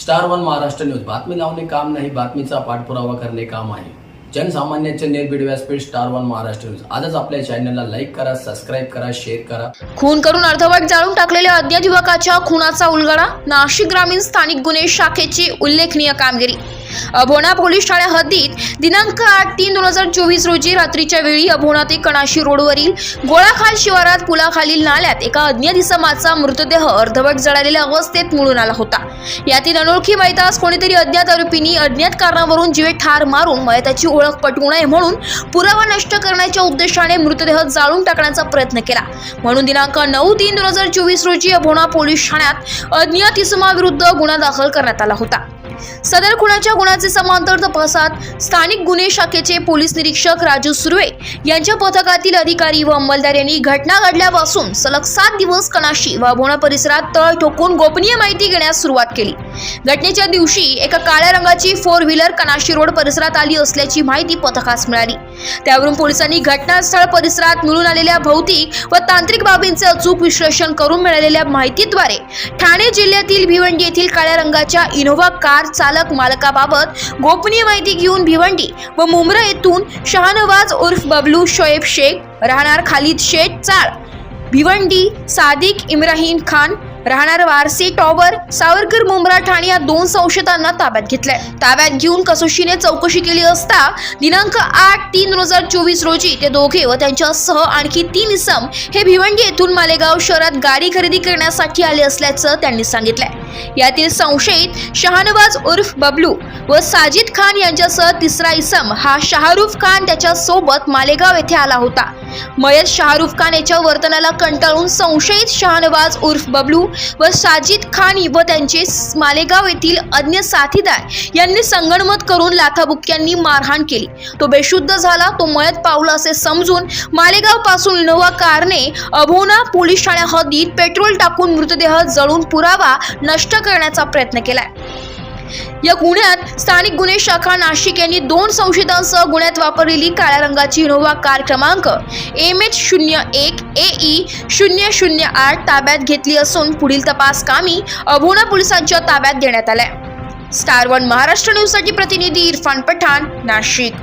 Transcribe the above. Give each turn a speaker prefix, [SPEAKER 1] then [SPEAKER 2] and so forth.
[SPEAKER 1] Star one Maharashtra news बातमी लावणे काम नाही, बातमीचा पाठपुरावा करणे काम आहे. जनसामान्यांचे निर्भीड व्यासपीठ स्टार वन महाराष्ट्र न्यूज. आजच आपल्या चॅनलला लाईक करा, सबस्क्राईब करा, शेअर करा.
[SPEAKER 2] खून करून अर्धवट जाळून टाकलेल्या अज्ञात युवकाच्या खुनाचा उलगडा. नाशिक ग्रामीण स्थानिक गुन्हे शाखेची उल्लेखनीय कामगिरी. अभोणा पोलीस ठाण्या हद्दीत दिनांक 8/3/2024 रोजी रात्रीच्या वेळी अभोणा ते कणाशी रोडवरील गोळाखाल शिवारात पुलाखालील नाल्यात एका अज्ञात इसमाचा मृतदेह अर्धवट जळालेल्या अवस्थेत मिळून आला होता. यातील अनोळखी मैतास कोणीतरी अज्ञात आरोपींनी अज्ञात कारणावरून जीवे ठार मारून मयताची ओळख पटवू नये म्हणून पुरावा नष्ट करण्याच्या उद्देशाने मृतदेह जाळून टाकण्याचा प्रयत्न केला. म्हणून दिनांक 9/3/2024 रोजी अभोणा पोलीस ठाण्यात अज्ञात इसमाविरुद्ध गुन्हा दाखल करण्यात आला होता. सदर खुनाच्या गुन्ह्याचे समांतर तपासात स्थानिक गुन्हे शाखेचे पोलीस निरीक्षक राजू सुर्वे यांच्या पथकातील अधिकारी व अंमलदार यांनी घटना घडल्यापासून सलग 7 दिवस कणाशी व अभोणा परिसरात तळ ठोकून गोपनीय माहिती घेण्यास सुरुवात केली. घटनेच्या दिवशी एका काळ्या रंगाची 4 व्हीलर कणाशी रोड परिसरात आली असल्याची माहिती पथकास मिळाली. त्यावरून पोलिसांनी घटनास्थळ परिसरात मिळून आलेल्या भौतिक व तांत्रिक बाबींचे अचूक विश्लेषण करून मिळालेल्या माहितीद्वारे ठाणे जिल्ह्यातील भिवंडी येथील काळ्या रंगाच्या इनोव्हा कार चालक मालकाबाबत गोपनीय माहिती घेऊन भिवंडी व मुंब्रा येथून शहानवाज उर्फ बबलू शोएब शेख राहणार खालिद शेख चाळ, भिवंडी सादिक इम्राहिम खान राहणार वारसी टॉवर सावरकर मुंब्रा ठाणे या 2 संशयितांना ताब्यात घेतले. ताब्यात घेऊन कसोशीने चौकशी केली असता दिनांक 8/3/2024 रोजी ते दोघे व त्यांच्यासह आणखी 3 इसम हे भिवंडी येथून मालेगाव शहरात गाडी खरेदी करण्यासाठी आले असल्याचं त्यांनी सांगितलंय. यातील संशयित शहानवाज उर्फ बबलू व साजिद खान यांच्यासह 3रा इसम हा शाहरुख खान त्याच्या सोबत मालेगाव येथे आला होता. मयत शाहरुख खान याच्या वर्तनाला कंटाळून संशयित शहानवाज उर्फ बबलू व साजिद खान व त्यांचे मालेगाव येथील अन्य साथीदार यांनी संगनमत करून लाथाबुक्क्यांनी मारहाण केली. तो बेशुद्ध झाला. तो मयत पावला असे समजून मालेगाव पासून इनोव्हा कारने अभोणा पोलीस ठाण्या हद्दीत पेट्रोल टाकून मृतदेह जळून पुरावा नष्ट करण्याचा प्रयत्न केलाय. या गुन्ह्यात स्थानिक गुन्हे शाखा नाशिक यांनी 2 संशयितांसह गुन्ह्यात वापरलेली काळ्या रंगाची इनोव्हा कार क्रमांक MH01 AE 008 ताब्यात घेतली असून पुढील तपास कामी अभोणा पोलिसांच्या ताब्यात देण्यात आलाय. स्टार वन महाराष्ट्र न्यूज साठी प्रतिनिधी इरफान पठाण, नाशिक.